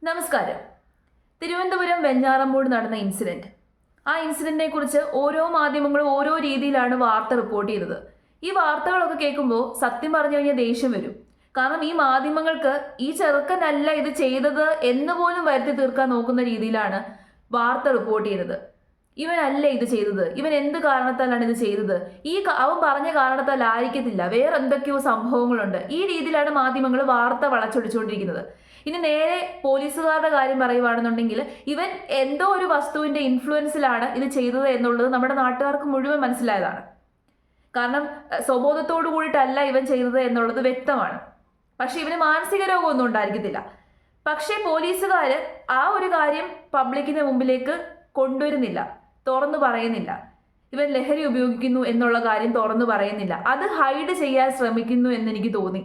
നമസ്കാരം. തിരുവനന്തപുരം വെഞ്ഞാറമ്മൂട് നടന്ന ഇൻസിഡന്റ്. ആ ഇൻസിഡന്റിനെ കുറിച്ച് ഓരോ മാധ്യമങ്ങളും ഓരോ രീതിയിലാണ് വാർത്ത റിപ്പോർട്ട് ചെയ്തത്. ഈ വാർത്തകളൊക്കെ കേൾക്കുമ്പോൾ സത്യം പറഞ്ഞു കഴിഞ്ഞാൽ ദേഷ്യം വരും. കാരണം ഈ മാധ്യമങ്ങൾക്ക് ഈ ചെറുക്കനല്ല ഇത് ചെയ്തത് എന്ന് പോലും വരുത്തി തീർക്കാൻ നോക്കുന്ന രീതിയിലാണ് വാർത്ത റിപ്പോർട്ട് ചെയ്തത്. ഇവനല്ല ഇത് ചെയ്തത്, ഇവൻ എന്ത് കാരണത്താലാണ് ഇത് ചെയ്തത്, അവൻ പറഞ്ഞ കാരണത്താൽ ആയിരിക്കത്തില്ല, വേറെ എന്തൊക്കെയോ സംഭവങ്ങളുണ്ട്. ഈ രീതിയിലാണ് മാധ്യമങ്ങൾ വാർത്ത വളച്ചൊടിച്ചുകൊണ്ടിരിക്കുന്നത്. ഇനി നേരെ പോലീസുകാരുടെ കാര്യം പറയുവാണെന്നുണ്ടെങ്കിൽ ഇവൻ എന്തോ ഒരു വസ്തുവിന്റെ ഇൻഫ്ലുവൻസിലാണ് ഇത് ചെയ്തത് എന്നുള്ളത് നമ്മുടെ നാട്ടുകാർക്ക് മുഴുവൻ മനസ്സിലായതാണ്. കാരണം സ്വബോധത്തോടു കൂടിയിട്ടല്ല ഇവൻ ചെയ്തത് എന്നുള്ളത് വ്യക്തമാണ്. പക്ഷെ ഇവന് മാനസിക രോഗമൊന്നും ഉണ്ടായിരിക്കത്തില്ല. പക്ഷേ പോലീസുകാർ ആ ഒരു കാര്യം പബ്ലിക്കിന്റെ മുമ്പിലേക്ക് കൊണ്ടുവരുന്നില്ല, തുറന്നു പറയുന്നില്ല. ഇവൻ ലഹരി ഉപയോഗിക്കുന്നു എന്നുള്ള കാര്യം തുറന്നു പറയുന്നില്ല, അത് ഹൈഡ് ചെയ്യാൻ ശ്രമിക്കുന്നു എന്നെനിക്ക് തോന്നി.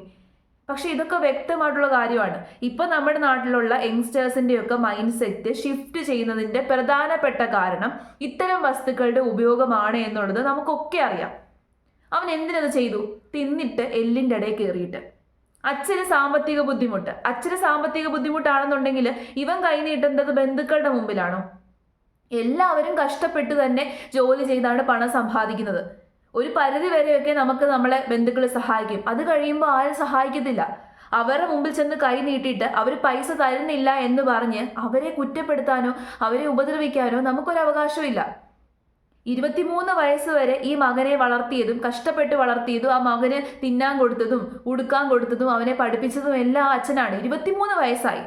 പക്ഷെ ഇതൊക്കെ വ്യക്തമായിട്ടുള്ള കാര്യമാണ്. ഇപ്പൊ നമ്മുടെ നാട്ടിലുള്ള യങ്സ്റ്റേഴ്സിന്റെ ഒക്കെ മൈൻഡ് സെറ്റ് ഷിഫ്റ്റ് ചെയ്യുന്നതിന്റെ പ്രധാനപ്പെട്ട കാരണം ഇത്തരം വസ്തുക്കളുടെ ഉപയോഗമാണ് എന്നുള്ളത് നമുക്കൊക്കെ അറിയാം. അവൻ എന്തിനത് ചെയ്തു? തിന്നിട്ട് എല്ലിൻ്റെ ഇടയിൽ കയറിയിട്ട്. അച്ഛന് സാമ്പത്തിക ബുദ്ധിമുട്ടാണെന്നുണ്ടെങ്കിൽ ഇവൻ കൈ നീട്ടേണ്ടത് ബന്ധുക്കളുടെ മുമ്പിലാണോ? എല്ലാവരും കഷ്ടപ്പെട്ട് തന്നെ ജോലി ചെയ്താണ് പണം സമ്പാദിക്കുന്നത്. ഒരു പരിധി വരെയൊക്കെ നമുക്ക് നമ്മളെ ബന്ധുക്കൾ സഹായിക്കും. അത് കഴിയുമ്പോൾ ആരും സഹായിക്കത്തില്ല. അവരുടെ മുമ്പിൽ ചെന്ന് കൈ നീട്ടിയിട്ട് അവർ പൈസ തരുന്നില്ല എന്ന് പറഞ്ഞ് അവരെ കുറ്റപ്പെടുത്താനോ അവരെ ഉപദ്രവിക്കാനോ നമുക്കൊരു അവകാശമില്ല. 23 വയസ്സ് വരെ ഈ മകനെ വളർത്തിയതും കഷ്ടപ്പെട്ട് വളർത്തിയതും ആ മകന് തിന്നാൻ കൊടുത്തതും ഉടുക്കാൻ കൊടുത്തതും അവനെ പഠിപ്പിച്ചതും എല്ലാം അച്ഛനാണ്. 23 വയസ്സായി.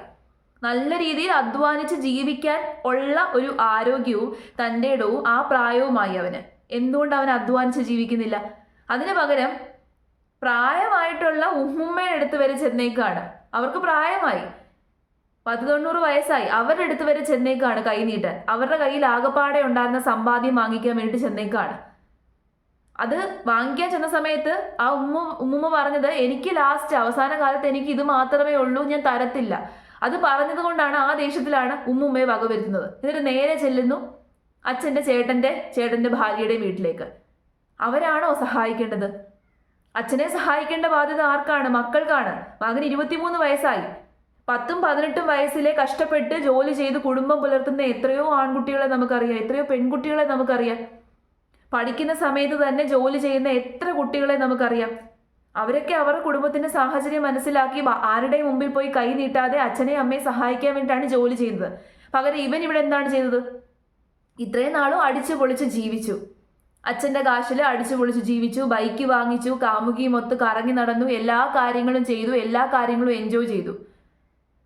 നല്ല രീതിയിൽ അധ്വാനിച്ച് ജീവിക്കാൻ ഉള്ള ഒരു ആരോഗ്യവും തൻ്റെ ഇടവും ആ പ്രായവുമായി അവന്. എന്തുകൊണ്ട് അവൻ അധ്വാനിച്ച് ജീവിക്കുന്നില്ല? അതിന് പകരം പ്രായമായിട്ടുള്ള ഉമ്മുമ്മയുടെ അടുത്ത് വരെ ചെന്നേക്കാണ്. അവർക്ക് പ്രായമായി, 90 വയസ്സായി. അവരുടെ അടുത്ത് വരെ ചെന്നേക്കാണ് കൈ നീട്ടാൻ. അവരുടെ കയ്യിൽ ആകപ്പാടെ ഉണ്ടായിരുന്ന സമ്പാദ്യം വാങ്ങിക്കാൻ വേണ്ടി ചെന്നേക്കാണ്. അത് വാങ്ങിക്കാൻ ചെന്ന സമയത്ത് ആ ഉമ്മുമ്മ പറഞ്ഞത്, എനിക്ക് ലാസ്റ്റ് അവസാന കാലത്ത് എനിക്ക് ഇത് മാത്രമേ ഉള്ളൂ, ഞാൻ തരത്തില്ല. അത് പറഞ്ഞത് കൊണ്ടാണ്, ആ ദേഷ്യത്തിലാണ് ഉമ്മുമ്മയെ വകവരുത്തുന്നത്. എന്നിട്ട് നേരെ ചെല്ലുന്നു അച്ഛൻ്റെ ചേട്ടൻ്റെ ഭാര്യയുടെയും വീട്ടിലേക്ക്. അവരാണോ സഹായിക്കേണ്ടത്? അച്ഛനെ സഹായിക്കേണ്ട ബാധ്യത ആർക്കാണ്? മക്കൾക്കാണ്. മകന് 23 വയസ്സായി. 10ഉം 18ഉം വയസ്സിലെ കഷ്ടപ്പെട്ട് ജോലി ചെയ്ത് കുടുംബം പുലർത്തുന്ന എത്രയോ ആൺകുട്ടികളെ നമുക്കറിയാം, എത്രയോ പെൺകുട്ടികളെ നമുക്കറിയാം. പഠിക്കുന്ന സമയത്ത് തന്നെ ജോലി ചെയ്യുന്ന എത്ര കുട്ടികളെ നമുക്കറിയാം. അവരൊക്കെ അവരുടെ കുടുംബത്തിന്റെ സാഹചര്യം മനസ്സിലാക്കി ആരുടെയും മുമ്പിൽ പോയി കൈ നീട്ടാതെ അച്ഛനെയും അമ്മയെ സഹായിക്കാൻ വേണ്ടിയിട്ടാണ് ജോലി ചെയ്യുന്നത്. പകരം ഇവൻ ഇവിടെ എന്താണ് ചെയ്തത്? ഇത്രയും നാളും അടിച്ചു പൊളിച്ച് ജീവിച്ചു. അച്ഛൻ്റെ കാശിൽ അടിച്ചു പൊളിച്ച് ജീവിച്ചു, ബൈക്ക് വാങ്ങിച്ചു, കാമുകിയും ഒത്ത് കറങ്ങി നടന്നു, എല്ലാ കാര്യങ്ങളും ചെയ്തു, എല്ലാ കാര്യങ്ങളും എൻജോയ് ചെയ്തു.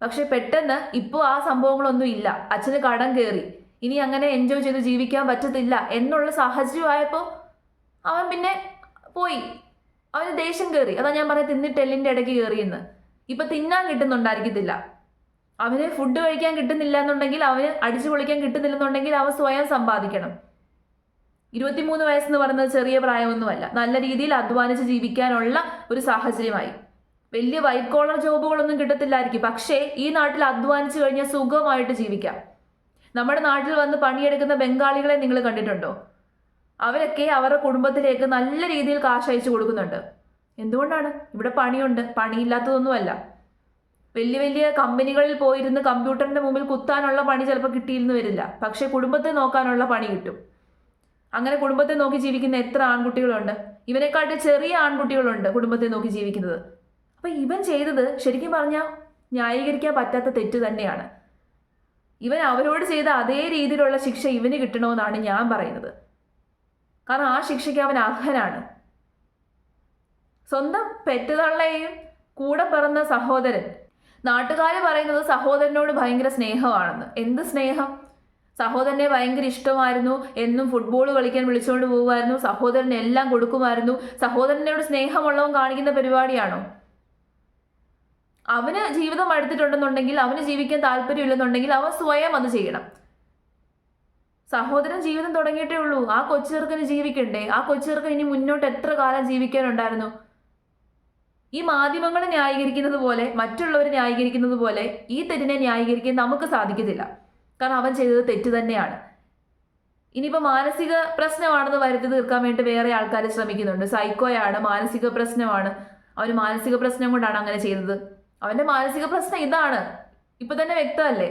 പക്ഷെ പെട്ടെന്ന് ഇപ്പോൾ ആ സംഭവങ്ങളൊന്നും ഇല്ല. അച്ഛന് കടം കയറി, ഇനി അങ്ങനെ എൻജോയ് ചെയ്ത് ജീവിക്കാൻ പറ്റത്തില്ല എന്നുള്ള സാഹചര്യമായപ്പോൾ അവൻ പിന്നെ പോയി. അവന് ദേഷ്യം കയറി. അതാ ഞാൻ പറഞ്ഞത്, തിന്നിട്ട് എല്ലിൻ്റെ ഇടയ്ക്ക് കയറിയെന്ന്. ഇപ്പം തിന്നാൻ കിട്ടുന്നുണ്ടായിരിക്കത്തില്ല. അവന് ഫുഡ് കഴിക്കാൻ കിട്ടുന്നില്ല എന്നുണ്ടെങ്കിൽ, അവന് അടിച്ചു പൊളിക്കാൻ കിട്ടുന്നില്ലെന്നുണ്ടെങ്കിൽ അവൻ സ്വയം സമ്പാദിക്കണം. 23 വയസ്സെന്ന് പറയുന്നത് ചെറിയ പ്രായമൊന്നുമല്ല. നല്ല രീതിയിൽ അധ്വാനിച്ച് ജീവിക്കാനുള്ള ഒരു സാഹചര്യമായി. വലിയ വൈറ്റ് കോളർ ജോബുകളൊന്നും കിട്ടത്തില്ലായിരിക്കും, പക്ഷേ ഈ നാട്ടിൽ അധ്വാനിച്ചു കഴിഞ്ഞാൽ സുഖമായിട്ട് ജീവിക്കാം. നമ്മുടെ നാട്ടിൽ വന്ന് പണിയെടുക്കുന്ന ബംഗാളികളെ നിങ്ങൾ കണ്ടിട്ടുണ്ടോ? അവരൊക്കെ അവരുടെ കുടുംബത്തിലേക്ക് നല്ല രീതിയിൽ കാശ് അയച്ചു കൊടുക്കുന്നുണ്ട്. എന്തുകൊണ്ടാണ്? ഇവിടെ പണിയുണ്ട്, പണിയില്ലാത്തതൊന്നുമല്ല. വലിയ വലിയ കമ്പനികളിൽ പോയിരുന്ന് കമ്പ്യൂട്ടറിന്റെ മുമ്പിൽ കുത്താനുള്ള പണി ചിലപ്പോൾ കിട്ടിയിരുന്ന് വരില്ല, പക്ഷെ കുടുംബത്തെ നോക്കാനുള്ള പണി കിട്ടും. അങ്ങനെ കുടുംബത്തെ നോക്കി ജീവിക്കുന്ന എത്ര ആൺകുട്ടികളുണ്ട്? ഇവനെക്കാട്ടി ചെറിയ ആൺകുട്ടികളുണ്ട് കുടുംബത്തെ നോക്കി ജീവിക്കുന്നത്. അപ്പൊ ഇവൻ ചെയ്തത് ശരിക്കും പറഞ്ഞാൽ ന്യായീകരിക്കാൻ പറ്റാത്ത തെറ്റ് തന്നെയാണ്. ഇവൻ അവരോട് ചെയ്ത അതേ രീതിയിലുള്ള ശിക്ഷ ഇവന് കിട്ടണമെന്നാണ് ഞാൻ പറയുന്നത്. കാരണം ആ ശിക്ഷയ്ക്ക് അവൻ അർഹനാണ്. സ്വന്തം പെറ്റുതള്ളയെയും കൂടെ പിറന്ന സഹോദരൻ, നാട്ടുകാർ പറയുന്നത് സഹോദരനോട് ഭയങ്കര സ്നേഹമാണെന്ന്. എന്ത് സ്നേഹം? സഹോദരനെ ഭയങ്കര ഇഷ്ടമായിരുന്നു, എന്നും ഫുട്ബോൾ കളിക്കാൻ വിളിച്ചുകൊണ്ട് പോകുമായിരുന്നു, സഹോദരന് എല്ലാം കൊടുക്കുമായിരുന്നു. സഹോദരനോട് സ്നേഹമുള്ളവൻ കാണിക്കുന്ന പരിപാടിയാണോ? അവന് ജീവിതം അടുത്തിട്ടുണ്ടെന്നുണ്ടെങ്കിൽ, അവന് ജീവിക്കാൻ താല്പര്യമില്ലെന്നുണ്ടെങ്കിൽ അവൻ സ്വയം അത് ചെയ്യണം. സഹോദരൻ ജീവിതം തുടങ്ങിയിട്ടേ ഉള്ളൂ. ആ കൊച്ചുചെറുക്കന് ജീവിക്കണ്ടേ? ആ കൊച്ചുചെറുക്കൻ ഇനി മുന്നോട്ട് എത്ര കാലം ജീവിക്കാനുണ്ടായിരുന്നു? ഈ മാധ്യമങ്ങൾ ന്യായീകരിക്കുന്നത് പോലെ, മറ്റുള്ളവർ ന്യായീകരിക്കുന്നത് പോലെ ഈ തെറ്റിനെ ന്യായീകരിക്കാൻ നമുക്ക് സാധിക്കത്തില്ല. കാരണം അവൻ ചെയ്തത് തെറ്റ് തന്നെയാണ്. ഇനിയിപ്പോൾ മാനസിക പ്രശ്നമാണെന്ന് വരുത്തി തീർക്കാൻ വേണ്ടി വേറെ ആൾക്കാർ ശ്രമിക്കുന്നുണ്ട്. സൈക്കോയാണ്, മാനസിക പ്രശ്നമാണ്, അവന് മാനസിക പ്രശ്നം കൊണ്ടാണ് അങ്ങനെ ചെയ്തത്. അവൻ്റെ മാനസിക പ്രശ്നം ഇതാണ്. ഇപ്പൊ തന്നെ വ്യക്തമല്ലേ.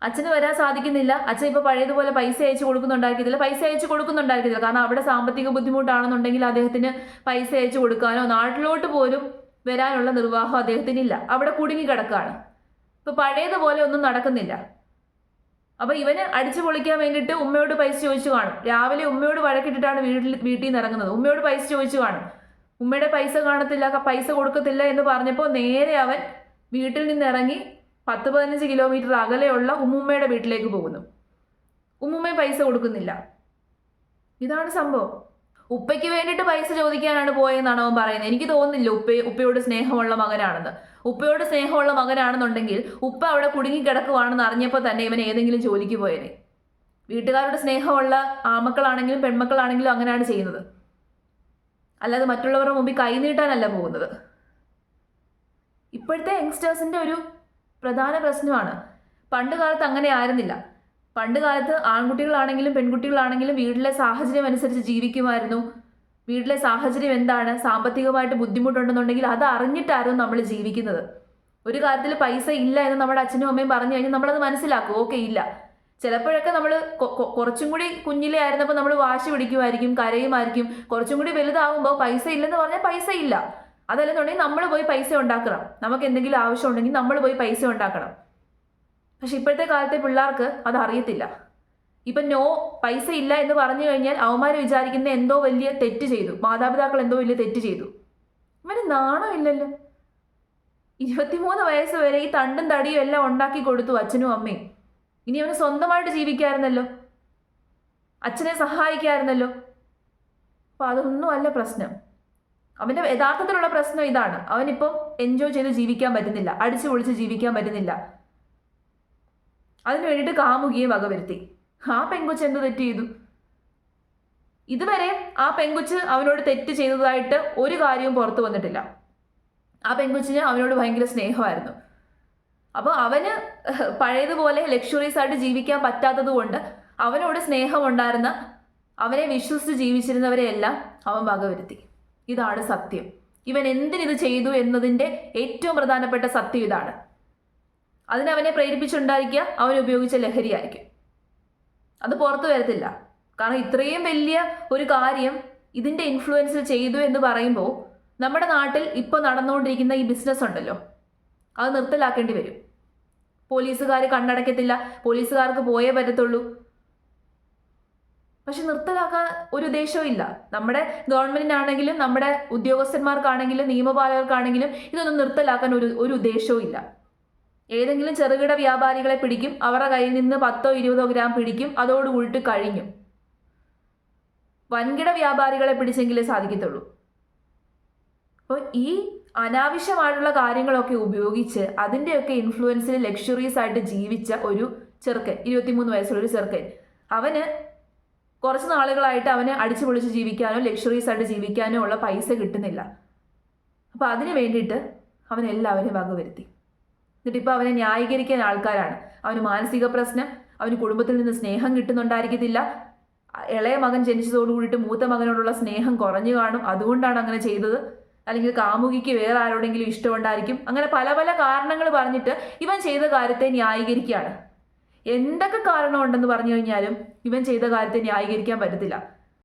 അച്ഛന് വരാൻ സാധിക്കുന്നില്ല. അച്ഛൻ ഇപ്പൊ പഴയതുപോലെ പൈസ അയച്ചു കൊടുക്കുന്നുണ്ടായിരിക്കത്തില്ല. കാരണം അവിടെ സാമ്പത്തിക ബുദ്ധിമുട്ടാണെന്നുണ്ടെങ്കിൽ അദ്ദേഹത്തിന് പൈസ അയച്ചു കൊടുക്കാനോ നാട്ടിലോട്ട് പോലും വരാനുള്ള നിർവാഹം അദ്ദേഹത്തിനില്ല. അവിടെ കുടുങ്ങി കിടക്കാണ്. ഇപ്പൊ പഴയതുപോലെ ഒന്നും നടക്കുന്നില്ല. അപ്പൊ ഇവന് അടിച്ചു പൊളിക്കാൻ വേണ്ടിയിട്ട് ഉമ്മയോട് പൈസ ചോദിച്ചു കാണും. രാവിലെ ഉമ്മയോട് വഴക്കിട്ടിട്ടാണ് വീട്ടിൽ നിന്ന് ഇറങ്ങുന്നത്. ഉമ്മയോട് പൈസ ചോദിച്ചു കാണും. ഉമ്മയുടെ പൈസ കാണത്തില്ല, പൈസ കൊടുക്കത്തില്ല എന്ന് പറഞ്ഞപ്പോൾ നേരെ അവൻ വീട്ടിൽ നിന്ന് ഇറങ്ങി 10-15 കിലോമീറ്റർ അകലെയുള്ള ഉമ്മുമ്മയുടെ വീട്ടിലേക്ക് പോകുന്നു. ഉമ്മുമ്മയും പൈസ കൊടുക്കുന്നില്ല. ഇതാണ് സംഭവം. ഉപ്പയ്ക്ക് വേണ്ടിയിട്ട് പൈസ ചോദിക്കാനാണ് പോയെന്നാണ് അവൻ പറയുന്നത്. എനിക്ക് തോന്നുന്നില്ല ഉപ്പയോട് സ്നേഹമുള്ള മകനാണെന്ന്. ഉപ്പയോട് സ്നേഹമുള്ള മകനാണെന്നുണ്ടെങ്കിൽ ഉപ്പ അവിടെ കുടുങ്ങി കിടക്കുവാണെന്ന് അറിഞ്ഞപ്പോൾ തന്നെ ഇവൻ ഏതെങ്കിലും ജോലിക്ക് പോയേനെ. വീട്ടുകാരുടെ സ്നേഹമുള്ള ആമക്കളാണെങ്കിലും പെൺമക്കളാണെങ്കിലും അങ്ങനെയാണ് ചെയ്യുന്നത്. അല്ലാതെ മറ്റുള്ളവരുടെ മുമ്പിൽ കൈനീട്ടാനല്ല പോകുന്നത്. ഇപ്പോഴത്തെ യങ്സ്റ്റേഴ്സിന്റെ ഒരു പ്രധാന പ്രശ്നമാണ്. പണ്ട് കാലത്ത് അങ്ങനെ ആയിരുന്നില്ല. പണ്ട് കാലത്ത് ആൺകുട്ടികളാണെങ്കിലും പെൺകുട്ടികളാണെങ്കിലും വീട്ടിലെ സാഹചര്യം അനുസരിച്ച് ജീവിക്കുമായിരുന്നു. വീട്ടിലെ സാഹചര്യം എന്താണ്, സാമ്പത്തികമായിട്ട് ബുദ്ധിമുട്ടുണ്ടെന്നുണ്ടെങ്കിൽ അത് അറിഞ്ഞിട്ടായിരുന്നു നമ്മൾ ജീവിക്കുന്നത്. ഒരു കാര്യത്തിൽ പൈസ ഇല്ല എന്ന് നമ്മുടെ അച്ഛനും അമ്മയും പറഞ്ഞു കഴിഞ്ഞാൽ നമ്മളത് മനസ്സിലാക്കും. ഓക്കെ, ഇല്ല. ചിലപ്പോഴൊക്കെ നമ്മൾ കുറച്ചും കൂടി കുഞ്ഞിലെ ആയിരുന്നപ്പോൾ നമ്മൾ വാശി പിടിക്കുമായിരിക്കും, കരയുമായിരിക്കും. കുറച്ചും കൂടി വലുതാകുമ്പോൾ പൈസ ഇല്ലെന്ന് പറഞ്ഞാൽ പൈസ ഇല്ല. അതല്ലെന്നുണ്ടെങ്കിൽ നമ്മൾ പോയി പൈസ ഉണ്ടാക്കണം. നമുക്ക് എന്തെങ്കിലും ആവശ്യം ഉണ്ടെങ്കിൽ നമ്മൾ പോയി പൈസ ഉണ്ടാക്കണം. പക്ഷെ ഇപ്പോഴത്തെ കാലത്തെ പിള്ളേർക്ക് അത് അറിയത്തില്ല. ഇപ്പം പൈസ ഇല്ല എന്ന് പറഞ്ഞു കഴിഞ്ഞാൽ അവന്മാർ വിചാരിക്കുന്ന എന്തോ വലിയ തെറ്റ് ചെയ്തു, മാതാപിതാക്കൾ എന്തോ വലിയ തെറ്റ് ചെയ്തു. ഇവന് നാണമില്ലല്ലോ. 23 വയസ്സ് വരെ ഈ തണ്ടും തടിയും എല്ലാം ഉണ്ടാക്കി കൊടുത്തു അച്ഛനും അമ്മയും. ഇനി അവന് സ്വന്തമായിട്ട് ജീവിക്കാമായിരുന്നല്ലോ, അച്ഛനെ സഹായിക്കാമായിരുന്നല്ലോ. അപ്പൊ അതൊന്നും അല്ല പ്രശ്നം. അവന്റെ യഥാർത്ഥത്തിലുള്ള പ്രശ്നം ഇതാണ്. അവനിപ്പം എൻജോയ് ചെയ്ത് ജീവിക്കാൻ പറ്റുന്നില്ല, അടിച്ചു പൊളിച്ച് ജീവിക്കാൻ പറ്റുന്നില്ല. അതിനു വേണ്ടിയിട്ട് കാമുകിയെ വകവരുത്തി. ആ പെങ്കൊച്ച് എന്ത് തെറ്റ് ചെയ്തു? ഇതുവരെ ആ പെങ്കൊച്ച് അവനോട് തെറ്റ് ചെയ്തതായിട്ട് ഒരു കാര്യവും പുറത്തു വന്നിട്ടില്ല. ആ പെങ്കൊച്ചിന് അവനോട് ഭയങ്കര സ്നേഹമായിരുന്നു. അപ്പോൾ അവന് പഴയതുപോലെ ലക്ഷറീസ് ആയിട്ട് ജീവിക്കാൻ പറ്റാത്തത് കൊണ്ട് അവനോട് സ്നേഹമുണ്ടായിരുന്ന, അവനെ വിശ്വസിച്ച് ജീവിച്ചിരുന്നവരെയെല്ലാം അവൻ വകവരുത്തി. ഇതാണ് സത്യം. ഇവൻ എന്തിനിത് ചെയ്തു എന്നതിൻ്റെ ഏറ്റവും പ്രധാനപ്പെട്ട സത്യം ഇതാണ്. അതിനവനെ പ്രേരിപ്പിച്ചുണ്ടായിരിക്കുക അവൻ ഉപയോഗിച്ച ലഹരിയായിരിക്കും. അത് പുറത്തു വരത്തില്ല. കാരണം ഇത്രയും വലിയ ഒരു കാര്യം ഇതിൻ്റെ ഇൻഫ്ലുവൻസിൽ ചെയ്തു എന്ന് പറയുമ്പോൾ നമ്മുടെ നാട്ടിൽ ഇപ്പോൾ നടന്നുകൊണ്ടിരിക്കുന്ന ഈ ബിസിനസ് ഉണ്ടല്ലോ, അത് നിർത്തലാക്കേണ്ടി വരും. പോലീസുകാർ കണ്ണടക്കത്തില്ല, പോലീസുകാർക്ക് പോയേ പറ്റത്തുള്ളൂ. പക്ഷെ നിർത്തലാക്കാൻ ഒരു ഉദ്ദേശവും ഇല്ല. നമ്മുടെ ഗവൺമെന്റിനാണെങ്കിലും നമ്മുടെ ഉദ്യോഗസ്ഥന്മാർക്കാണെങ്കിലും നിയമപാലകർക്കാണെങ്കിലും ഇതൊന്നും നിർത്തലാക്കാൻ ഒരു ഉദ്ദേശവും ഇല്ല. ഏതെങ്കിലും ചെറുകിട വ്യാപാരികളെ പിടിക്കും, അവരുടെ കയ്യിൽ നിന്ന് 10-20 ഗ്രാം പിടിക്കും, അതോടുകൂടിയിട്ട് കഴിഞ്ഞു. വൻകിട വ്യാപാരികളെ പിടിച്ചെങ്കിലേ സാധിക്കത്തുള്ളൂ. അപ്പോൾ ഈ അനാവശ്യമായിട്ടുള്ള കാര്യങ്ങളൊക്കെ ഉപയോഗിച്ച് അതിൻ്റെയൊക്കെ ഇൻഫ്ലുവൻസിൽ ലക്ഷറീസ് ആയിട്ട് ജീവിച്ച ഒരു ചെറുക്കൻ, 23 വയസ്സുള്ളൊരു ചെറുക്കൻ, അവന് കുറച്ച് നാളുകളായിട്ട് അവന് അടിച്ചു പൊളിച്ച് ജീവിക്കാനോ ലക്ഷറീസ് ആയിട്ട് ജീവിക്കാനോ ഉള്ള പൈസ കിട്ടുന്നില്ല. അപ്പോൾ അതിന് വേണ്ടിയിട്ട് അവൻ എല്ലാവരെയും വകവരുത്തി. എന്നിട്ടിപ്പോൾ അവനെ ന്യായീകരിക്കാൻ ആൾക്കാരാണ്. അവന് മാനസിക പ്രശ്നം, അവന് കുടുംബത്തിൽ നിന്ന് സ്നേഹം കിട്ടുന്നുണ്ടായിരിക്കത്തില്ല, ഇളയ മകൻ ജനിച്ചതോടുകൂടിയിട്ട് മൂത്ത മകനോടുള്ള സ്നേഹം കുറഞ്ഞു കാണും, അതുകൊണ്ടാണ് അങ്ങനെ ചെയ്തത്, അല്ലെങ്കിൽ കാമുകിക്ക് വേറെ ആരോടെങ്കിലും ഇഷ്ടമുണ്ടായിരിക്കും. അങ്ങനെ പല പല കാരണങ്ങൾ പറഞ്ഞിട്ട് ഇവൻ ചെയ്ത കാര്യത്തെ ന്യായീകരിക്കുകയാണ്. എന്തൊക്കെ കാരണം ഉണ്ടെന്ന് പറഞ്ഞു കഴിഞ്ഞാലും ഇവൻ ചെയ്ത കാര്യത്തെ ന്യായീകരിക്കാൻ പറ്റത്തില്ല.